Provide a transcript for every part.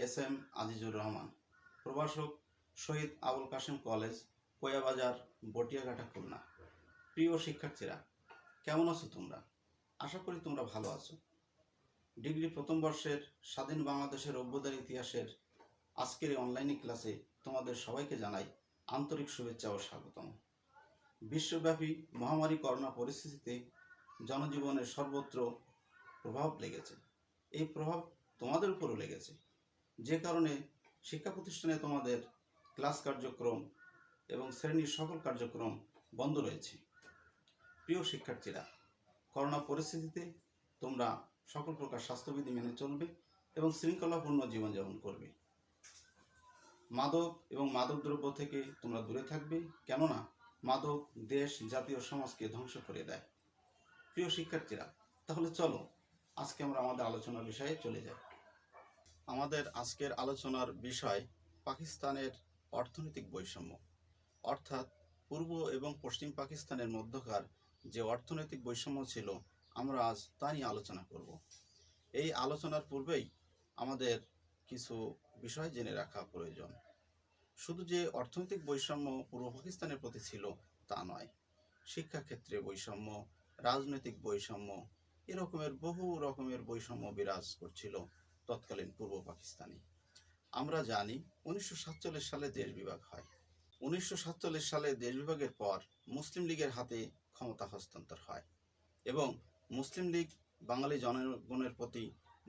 SM. Azizur Rahman, প্রভাষক, শহীদ Abul Kashem college, কোয়াবাজার, Batiaghata, Khulna. প্রিয় শিক্ষার্থীরা, কেমন আছো তোমরা? আশা করি তোমরা ভালো আছো। ডিগ্রি প্রথম বর্ষের স্বাধীন বাংলাদেশের অভ্যুদয় ইতিহাসের আজকের এই অনলাইন ক্লাসে তোমাদের সবাইকে জানাই আন্তরিক শুভেচ্ছা ও স্বাগতম। বিশ্বব্যাপী মহামারী করোনা পরিস্থিতিতে জনজীবনের সর্বত্র প্রভাব লেগেছে। এই প্রভাব তোমাদের উপরও লেগেছে, যে কারণে শিক্ষা প্রতিষ্ঠানে তোমাদের ক্লাস কার্যক্রম এবং শ্রেণীর সকল কার্যক্রম বন্ধ রয়েছে। প্রিয় শিক্ষার্থীরা, করোনা পরিস্থিতিতে তোমরা সকল প্রকার স্বাস্থ্যবিধি মেনে চলবে এবং শৃঙ্খলাপূর্ণ জীবনযাপন করবে। মাদক এবং মাদকদ্রব্য থেকে তোমরা দূরে থাকবে, কেননা মাদক দেশ, জাতীয় সমাজকে ধ্বংস করে দেয়। প্রিয় শিক্ষার্থীরা, তাহলে চলো আজকে আমরা আমাদের আলোচনার বিষয়ে চলে যাই। আমাদের আজকের আলোচনার বিষয় পাকিস্তানের অর্থনৈতিক বৈষম্য, অর্থাৎ পূর্ব এবং পশ্চিম পাকিস্তানের মধ্যকার যে অর্থনৈতিক বৈষম্য ছিল, আমরা আজ তা নিয়ে আলোচনা করব। এই আলোচনার পূর্বেই আমাদের কিছু বিষয় জেনে রাখা প্রয়োজন। শুধু যে অর্থনৈতিক বৈষম্য পূর্ব পাকিস্তানের প্রতি ছিল তা নয়, শিক্ষাক্ষেত্রে বৈষম্য, রাজনৈতিক বৈষম্য, এরকমের বহু রকমের বৈষম্য বিরাজ করছিল তৎকালীন পূর্ব পাকিস্তানে। আমরা জানি 1947 সালে দেশ বিভাগ হয়। 1947 সালে দেশ বিভাগের পর মুসলিম লীগের হাতে ক্ষমতা হস্তান্তর হয় এবং মুসলিম লীগ বাঙালি জনগণের প্রতি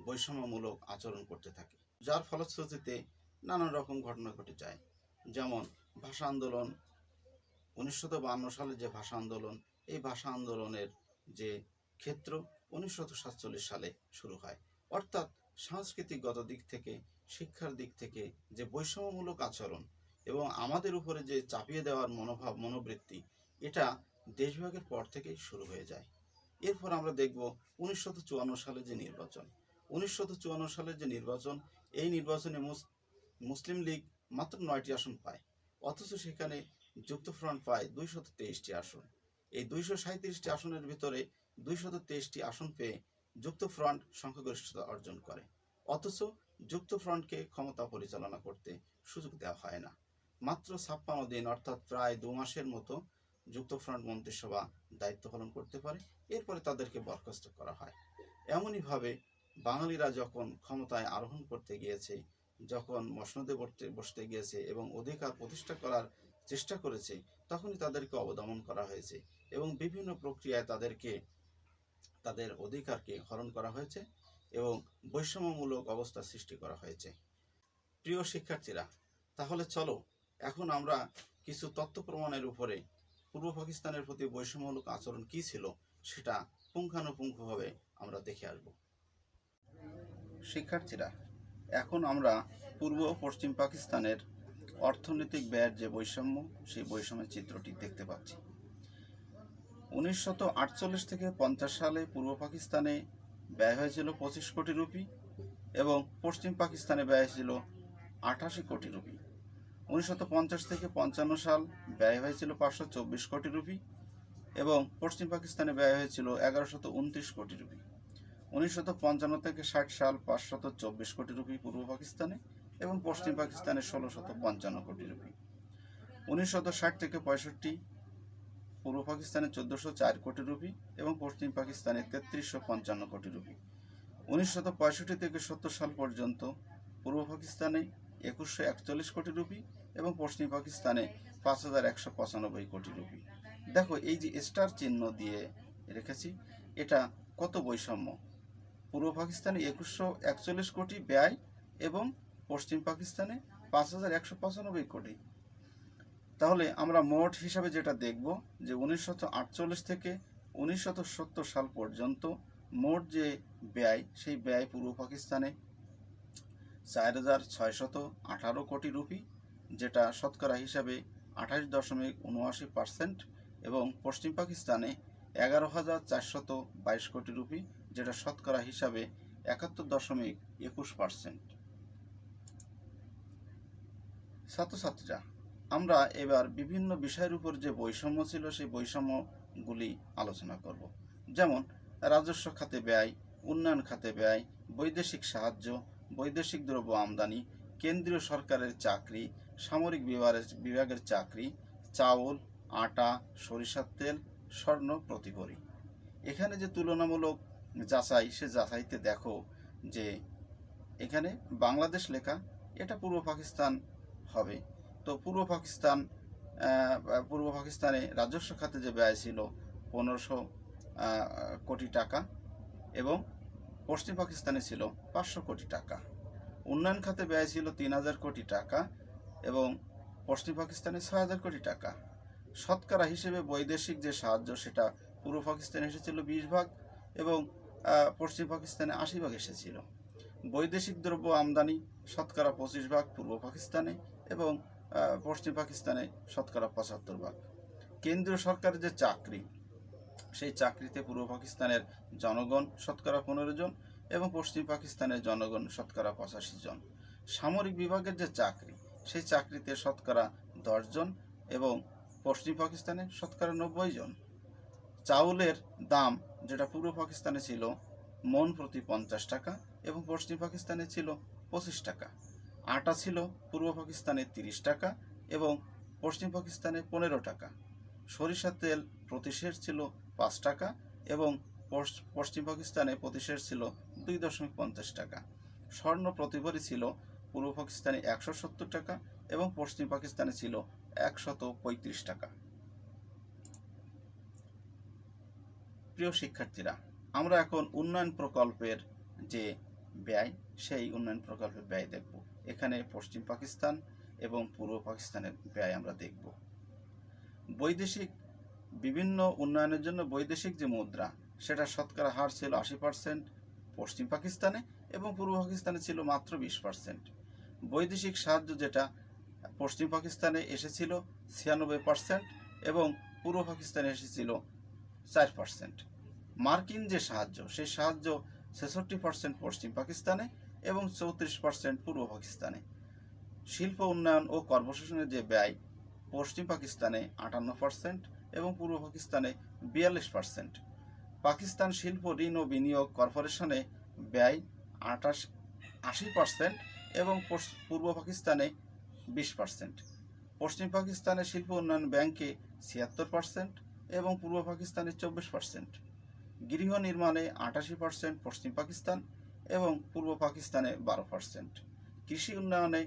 বৈষম্যমূলক আচরণ করতে থাকে, যার ফলশ্রুতিতে নানান রকম ঘটনা ঘটে যায়। যেমন ভাষা আন্দোলন, 1952 সালে যে ভাষা আন্দোলন, এই ভাষা আন্দোলনের যে ক্ষেত্র 1947 সালে শুরু হয়। অর্থাৎ সাংস্কৃতিকগত দিক থেকে, শিক্ষার দিক থেকে যে বৈষম্যমূলক আচরণ এবং আমাদের উপরে যে চাপিয়ে দেওয়ার মনোভাব, মনোবৃত্তি, এটা দেশ বিভাগের পর থেকেই শুরু হয়ে যায়। এরপর আমরা দেখব 1954 সালে যে নির্বাচন। 1954 সালের যে নির্বাচন, এই নির্বাচনে মুসলিম লীগ মাত্র 9টি আসন পায়, অথচ সেখানে যুক্তফ্রন্ট পায় 223টি আসন। এই 237টি আসনের ভিতরে 223টি আসন পেয়ে যুক্তফ্রন্ট সংখ্যাগরিষ্ঠতা অর্জন করে, অথচ যুক্তফ্রন্টকে ক্ষমতা পরিচালনা করতে সুযোগ দেওয়া হয় না। মাত্র 56 দিন, অর্থাৎ প্রায় 2 মাসের মতো যুক্তফ্রন্ট মন্ত্রিসভা দায়িত্ব পালন করতে পারে, এরপরে তাদেরকে বরখাস্ত করা হয়। এমনইভাবে বাঙালিরা যখন ক্ষমতায় আরোহণ করতে গিয়েছে, যখন মসনদে বসতে গিয়েছে এবং অধিকার প্রতিষ্ঠা করার চেষ্টা করেছে, তখনই তাদেরকে অবদমন করা হয়েছে এবং বিভিন্ন প্রক্রিয়ায় তাদের অধিকারকে হরণ করা হয়েছে এবং বৈষম্যমূলক অবস্থা সৃষ্টি করা হয়েছে। প্রিয় শিক্ষার্থীরা, তাহলে চলো এখন আমরা কিছু তথ্য প্রমাণের উপরে পূর্ব পাকিস্তানের প্রতি বৈষম্যমূলক আচরণ কী ছিল সেটা পুঙ্খানুপুঙ্খভাবে আমরা দেখে আসব। শিক্ষার্থীরা, এখন আমরা পূর্ব ও পশ্চিম পাকিস্তানের অর্থনৈতিক ব্যয়ের যে বৈষম্য, সেই বৈষম্যের চিত্রটি দেখতে পাচ্ছি। 1948 থেকে 50 সালে পূর্ব পাকিস্তানে ব্যয় হয়েছিল 25 কোটি রুপি এবং পশ্চিম পাকিস্তানে ব্যয় হয়েছিল 88 কোটি রুপি। 1950 থেকে 55 সাল ব্যয় হয়েছিল 524 কোটি রুপি এবং পশ্চিম পাকিস্তানে ব্যয় হয়েছিল 1129 কোটি রুপি। 1955 থেকে 60 সাল 524 কোটি রুপি পূর্ব পাকিস্তানে এবং পশ্চিম পাকিস্তানে 1655 কোটি রুপি। 1960 থেকে 65 পূর্ব পাকিস্তানে 1404 কোটি রুপি এবং পশ্চিম পাকিস্তানে 3355 কোটি রুপি। 1965 থেকে 70 সাল পর্যন্ত পূর্ব পাকিস্তানে 2141 কোটি রুপি এবং পশ্চিম পাকিস্তানে 5195 কোটি রুপি। দেখো, এই যে স্টার চিহ্ন দিয়ে রেখেছি, এটা কত বৈষম্য। পূর্ব পাকিস্তানে 2141 কোটি ব্যয় এবং পশ্চিম পাকিস্তানে 5195 কোটি। তাহলে আমরা মোট হিসাবে যেটা দেখব যে 1948 থেকে 1970 সাল পর্যন্ত মোট যে ব্যয়, সেই ব্যয় পূর্ব পাকিস্তানে 4618 কোটি রুপি, যেটা শতকরা হিসাবে 28.79%, এবং পশ্চিম পাকিস্তানে 11,422 কোটি রুপি, যেটা শতকরা হিসাবে 71.21%। ছাত্রছাত্রীরা, আমরা এবার বিভিন্ন বিষয়ের উপর যে বৈষম্য ছিল সেই বৈষম্যগুলি আলোচনা করব। যেমন রাজস্ব খাতে ব্যয়, উন্নয়ন খাতে ব্যয়, বৈদেশিক সাহায্য, বৈদেশিক দ্রব্য আমদানি, কেন্দ্রীয় সরকারের চাকরি, সামরিক বিভাগের চাকরি, চাউল, আটা, সরিষার তেল, স্বর্ণ প্রতি ভরি। এখানে যে তুলনামূলক যাচাই, সে যাচাইতে দেখো যে এখানে বাংলাদেশ লেখা, এটা পূর্ব পাকিস্তান হবে। তো পূর্ব পাকিস্তানে রাজস্ব খাতে যে ব্যয় ছিল 1500 কোটি টাকা এবং পশ্চিম পাকিস্তানে ছিল 500 কোটি টাকা। উন্নয়ন খাতে ব্যয় ছিল 3000 কোটি টাকা এবং পশ্চিম পাকিস্তানে 6000 কোটি টাকা। শতকরা হিসেবে বৈদেশিক যে সাহায্য, সেটা পূর্ব পাকিস্তানে এসেছিল 20 ভাগ এবং পশ্চিম পাকিস্তানে 80 ভাগ এসেছিল। বৈদেশিক দ্রব্য আমদানি শতকরা 25 ভাগ পূর্ব পাকিস্তানে এবং পশ্চিম পাকিস্তানে শতকরা 75 ভাগ। কেন্দ্রীয় সরকারের যে চাকরি, সেই চাকরিতে পূর্ব পাকিস্তানের জনগণ শতকরা 15 জন এবং পশ্চিম পাকিস্তানের জনগণ শতকরা 85 জন। সামরিক বিভাগের যে চাকরি, সেই চাকরিতে শতকরা 10 জন এবং পশ্চিম পাকিস্তানে শতকরা 90 জন। চাউলের দাম যেটা পূর্ব পাকিস্তানে ছিল মন প্রতি 50 টাকা এবং পশ্চিম পাকিস্তানে ছিল 25 টাকা। আটা ছিল পূর্ব পাকিস্তানে 30 টাকা এবং পশ্চিম পাকিস্তানে 15 টাকা। সরিষার তেল প্রতি সের ছিল 5 টাকা এবং পশ্চিম পাকিস্তানে প্রতি সের ছিল 2.50 টাকা। স্বর্ণ প্রতি ভরি ছিল পূর্ব পাকিস্তানে 170 টাকা এবং পশ্চিম পাকিস্তানে ছিল 135 টাকা। প্রিয় শিক্ষার্থীরা, আমরা এখন উন্নয়ন প্রকল্পের যে ব্যয়, সেই উন্নয়ন প্রকল্পের ব্যয় দেখব। এখানে পশ্চিম পাকিস্তান এবং পূর্ব পাকিস্তানের ব্যয় আমরা দেখব। বিভিন্ন উন্নয়নের জন্য বৈদেশিক যে মুদ্রা, সেটা শতকরা হার ছিল 80% পশ্চিম পাকিস্তানে এবং পূর্ব পাকিস্তানে ছিল মাত্র 20%। বৈদেশিক সাহায্য যেটা পশ্চিম পাকিস্তানে এসেছিল 96% এবং পূর্ব পাকিস্তানে এসেছিল 4%। মার্কিন যে সাহায্য, সেই সাহায্য 66% পশ্চিম পাকিস্তানে এবং 34% পূর্ব পাকিস্তানে। শিল্প উন্নয়ন ও কর্পোরেশনের যে ব্যয়, পশ্চিম পাকিস্তানে 58% এবং পূর্ব পাকিস্তানে 42%। পাকিস্তান শিল্প ঋণ ও বিনিয়োগ কর্পোরেশনে ব্যয় 80% এবং পূর্ব পাকিস্তানে 20%। পশ্চিম পাকিস্তানের শিল্প উন্নয়ন ব্যাংকে 76% এবং পূর্ব পাকিস্তানে 24%। গৃহ নির্মাণে 88% পশ্চিম পাকিস্তান এবং পূর্ব পাকিস্তানে 12%। কৃষি উন্নয়নে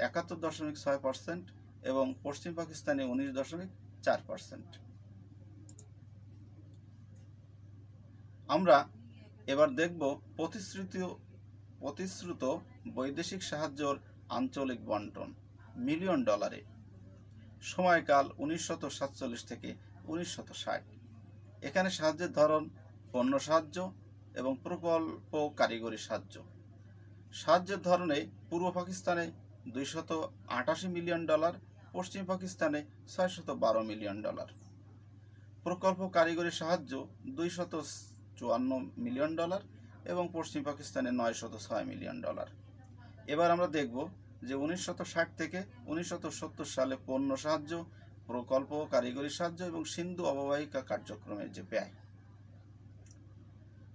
71.6% এবং পশ্চিম পাকিস্তানে 19.4%। আমরা এবার দেখব প্রতিশ্রুত বৈদেশিক সাহায্যর আঞ্চলিক বন্টন মিলিয়ন ডলারে। সময়কাল 1947 থেকে 1960। এখানে সাহায্যের ধরন পণ্য সাহায্য এবং প্রকল্প কারিগরি সাহায্য। সাহায্যের ধরনে পূর্ব পাকিস্তানে 288 মিলিয়ন ডলার, পশ্চিম পাকিস্তানে 612 মিলিয়ন ডলার। প্রকল্প কারিগরি সাহায্য 254 মিলিয়ন ডলার এবং পশ্চিম পাকিস্তানে 906 মিলিয়ন ডলার। এবার আমরা দেখব যে 1960 থেকে 1970 সালে পণ্য সাহায্য, প্রকল্প কারিগরি সাহায্য এবং সিন্ধু অববাহিকা কার্যক্রমের যে ব্যয়।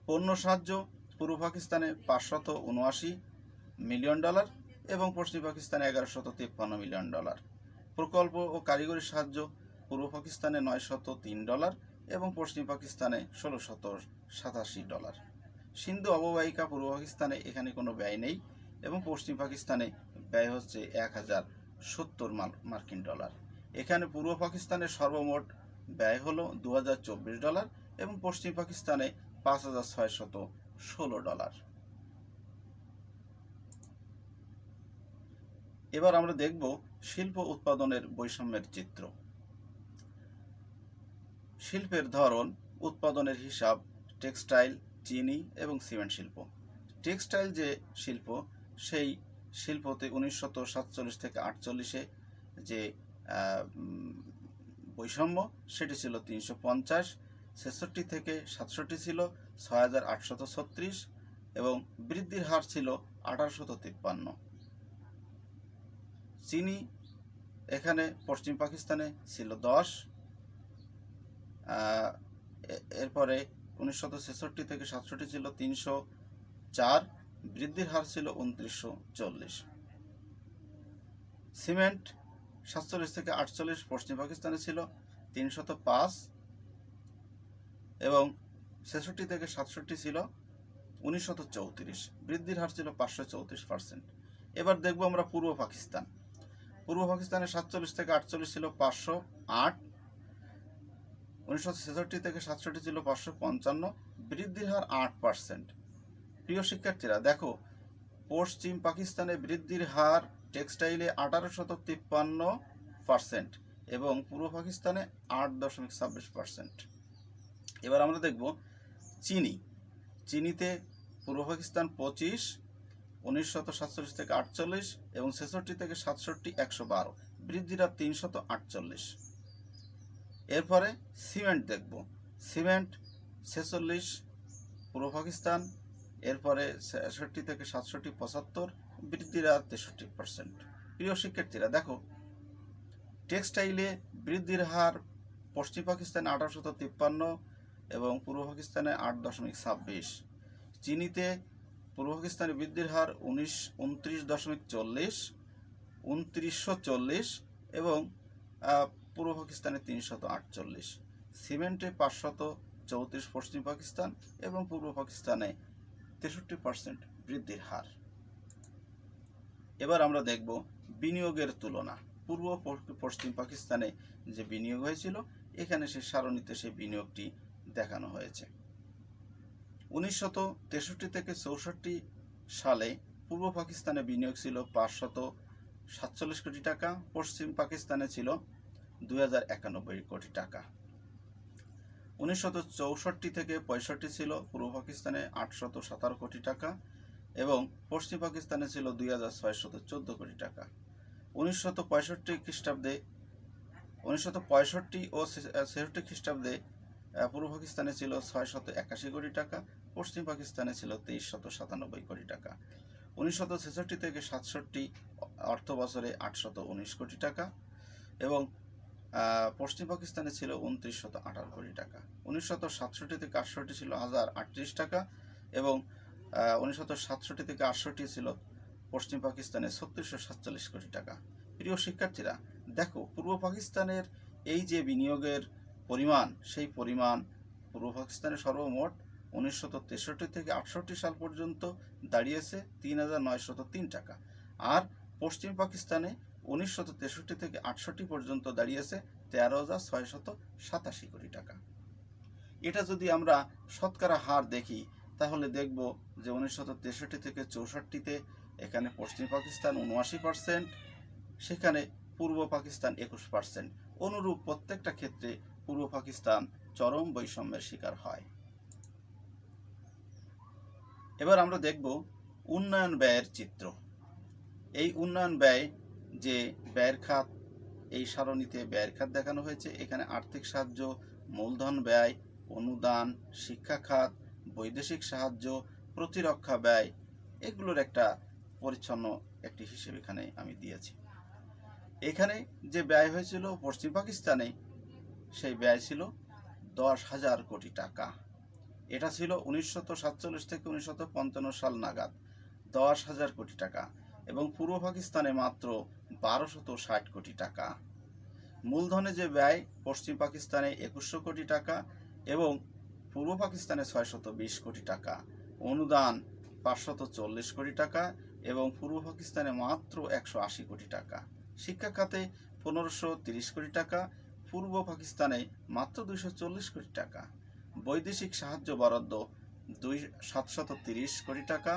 পণ্য সাহায্য পূর্ব পাকিস্তানে 579 মিলিয়ন ডলার এবং পশ্চিম পাকিস্তানে 1153 মিলিয়ন ডলার। প্রকল্প ও কারিগরি সাহায্য পূর্ব পাকিস্তানে 903 ডলার এবং পশ্চিম পাকিস্তানে 1687 ডলার। সিন্ধু অববাহিকা পূর্ব পাকিস্তানে এখানে কোনো ব্যয় নেই এবং পশ্চিম পাকিস্তানে ব্যয় হচ্ছে 1070 মার্কিন ডলার। এখানে পূর্ব পাকিস্তানের সর্বমোট ব্যয় হলো 2024 ডলার এবং পশ্চিম পাকিস্তানে 5616 ডলার। এবার আমরা দেখব শিল্প উৎপাদনের বৈষম্যের চিত্র। শিল্পের ধরন, উৎপাদনের হিসাব, টেক্সটাইল, চিনি এবং সিমেন্ট শিল্প। টেক্সটাইল যে শিল্প, সেই শিল্পতে 1947 থেকে 48-এ যে বৈষম্য, সেটি ছিল 350, 66 থেকে 67 ছিল 6836 এবং বৃদ্ধির হার ছিল 1853। চিনি এখানে পশ্চিম পাকিস্তানে ছিল 10, এরপরে 1966 থেকে 67 ছিল 304, বৃদ্ধির হার ছিল 2940। সিমেন্ট 47 থেকে 48 পশ্চিম পাকিস্তানে ছিল 305 এবং 66 থেকে 67 ছিল 1934, বৃদ্ধির হার ছিল 534%। এবার দেখব আমরা পূর্ব পাকিস্তান। পূর্ব পাকিস্তানে 47 থেকে 48 ছিল 508, 1966 থেকে 67 ছিল 555, বৃদ্ধির হার 8%। প্রিয় শিক্ষার্থীরা দেখো, পশ্চিম পাকিস্তানে বৃদ্ধির হার টেক্সটাইলে 1853% এবং পূর্ব পাকিস্তানে 8.26%। এবার আমরা দেখব চিনিতে পূর্ব পাকিস্তান 25, 1947 থেকে 48 এবং 66 থেকে 67 112, বৃদ্ধির হার 348। এরপরে সিমেন্ট দেখব। সিমেন্ট 46 পূর্ব পাকিস্তান, এরপরে 66 থেকে 67 75, বৃদ্ধির হার 63%। প্রিয় শিক্ষার্থীরা দেখো, টেক্সটাইলে বৃদ্ধির হার পশ্চিম পাকিস্তানে 1853 এবং পূর্ব পাকিস্তানে 8.26। চিনিতে পূর্ব পাকিস্তানে বৃদ্ধির হার 2940 এবং পূর্ব পাকিস্তানে 348। সিমেন্টে 534 পশ্চিম পাকিস্তান এবং পূর্ব পাকিস্তানে 63% বৃদ্ধির হার। এবার আমরা দেখব বিনিয়োগের তুলনা। পূর্ব পশ্চিম পাকিস্তানে যে বিনিয়োগ হয়েছিল, এখানে সে সারণীতে সেই বিনিয়োগটি দেখানো হয়েছে। 1963 থেকে 64 সালে পূর্ব পাকিস্তানে বিনিয়োগ ছিল 547 কোটি টাকা, পশ্চিম পাকিস্তানে ছিল 2091 কোটি টাকা। 1964 থেকে 65 ছিল পূর্ব পাকিস্তানে 817 কোটি টাকা এবং পশ্চিম পাকিস্তানে ছিল 2614 কোটি টাকা। 1965 খ্রিস্টাব্দে 1965 ও 66 খ্রিস্টাব্দে পূর্ব পাকিস্তানে ছিল 681 কোটি টাকা, পশ্চিম পাকিস্তানে ছিল 2397 কোটি টাকা। 1966 থেকে 67 অর্থ বছরে 819 কোটি টাকা এবং পশ্চিম পাকিস্তানে ছিল 2918 কোটি টাকা। 1967 থেকে 68 ছিল 1038 টাকা এবং 1967 থেকে 68 ছিল পশ্চিম পাকিস্তানে 3647 কোটি টাকা। প্রিয় শিক্ষার্থীরা দেখো, পূর্ব পাকিস্তানের এই যে বিনিয়োগের পরিমাণ, সেই পরিমাণ পূর্ব পাকিস্তানের সর্বমোট 1963 থেকে 68 সাল পর্যন্ত দাঁড়িয়েছে 3903 টাকা, আর পশ্চিম পাকিস্তানে 1963 থেকে 68 পর্যন্ত দাঁড়িয়েছে 13,687 কোটি টাকা। এটা যদি আমরা শতকরা হার দেখি, তাহলে দেখব যে 1963 থেকে 64-তে এখানে পশ্চিম পাকিস্তান 79%, সেখানে পূর্ব পাকিস্তান 21%। অনুরূপ প্রত্যেকটা ক্ষেত্রে পূর্ব পাকিস্তান চরম বৈষম্যের শিকার হয়। এবার আমরা দেখব উন্নয়ন ব্যয়ের চিত্র। এই উন্নয়ন ব্যয় যে ব্যয়ের খাত, এই সারণীতে ব্যয়ের খাত দেখানো হয়েছে। এখানে আর্থিক সাহায্য, মূলধন ব্যয়, অনুদান, শিক্ষা খাত, বৈদেশিক সাহায্য, প্রতিরক্ষা ব্যয়, এগুলোর একটা পরিচ্ছন্ন একটি হিসেব এখানে আমি দিয়েছি। এখানে যে ব্যয় হয়েছিল পশ্চিম পাকিস্তানে, সেই ব্যয় ছিল 10,000 কোটি টাকা। এটা ছিল 1947 থেকে 1955 সাল নাগাদ 10,000 কোটি টাকা এবং পূর্ব পাকিস্তানে মাত্র 1260 কোটি টাকা। মূলধনে যে ব্যয় পশ্চিম পাকিস্তানে 2100 কোটি টাকা এবং পূর্ব পাকিস্তানে 620 কোটি টাকা। অনুদান 540 কোটি টাকা এবং পূর্ব পাকিস্তানে মাত্র 180 কোটি টাকা। শিক্ষা খাতে 1530 কোটি টাকা, পূর্ব পাকিস্তানে মাত্র 240 কোটি টাকা। বৈদেশিক সাহায্য বরাদ্দ 730 কোটি টাকা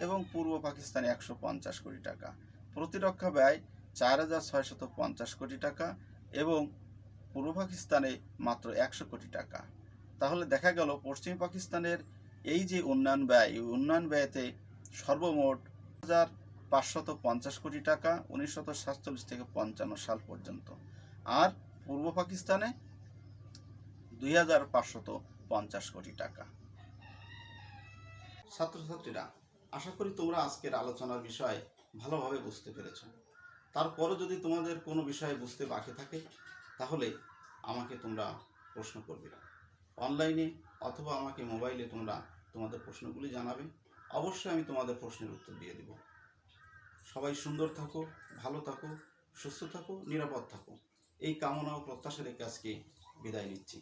এবং পূর্ব পাকিস্তানে 150 কোটি টাকা। প্রতিরক্ষা ব্যয় 4650 কোটি টাকা এবং পূর্ব পাকিস্তানে মাত্র 100 কোটি টাকা। তাহলে দেখা গেল পশ্চিম পাকিস্তানের এই যে উন্নয়ন ব্যয়, এই উন্নয়ন ব্যয়তে সর্বমোট 550 কোটি টাকা 1947 থেকে 55 সাল পর্যন্ত, আর পূর্ব পাকিস্তানে 2550 কোটি টাকা। ছাত্রছাত্রীরা, আশা করি তোমরা আজকের আলোচনার বিষয় ভালোভাবে বুঝতে পেরেছ। তারপরও যদি তোমাদের কোনো বিষয়ে বুঝতে বাকি থাকে, তাহলে আমাকে তোমরা প্রশ্ন করবে অনলাইনে অথবা আমাকে মোবাইলে তোমরা তোমাদের প্রশ্নগুলি জানাবে। অবশ্যই আমি তোমাদের প্রশ্নের উত্তর দিয়ে দেব। সবাই সুন্দর থাকো, ভালো থাকো, সুস্থ থাকো, নিরাপদ থাকো, এই কামনা ও প্রত্যাশা রেখে আজকে বিদায় নিচ্ছি।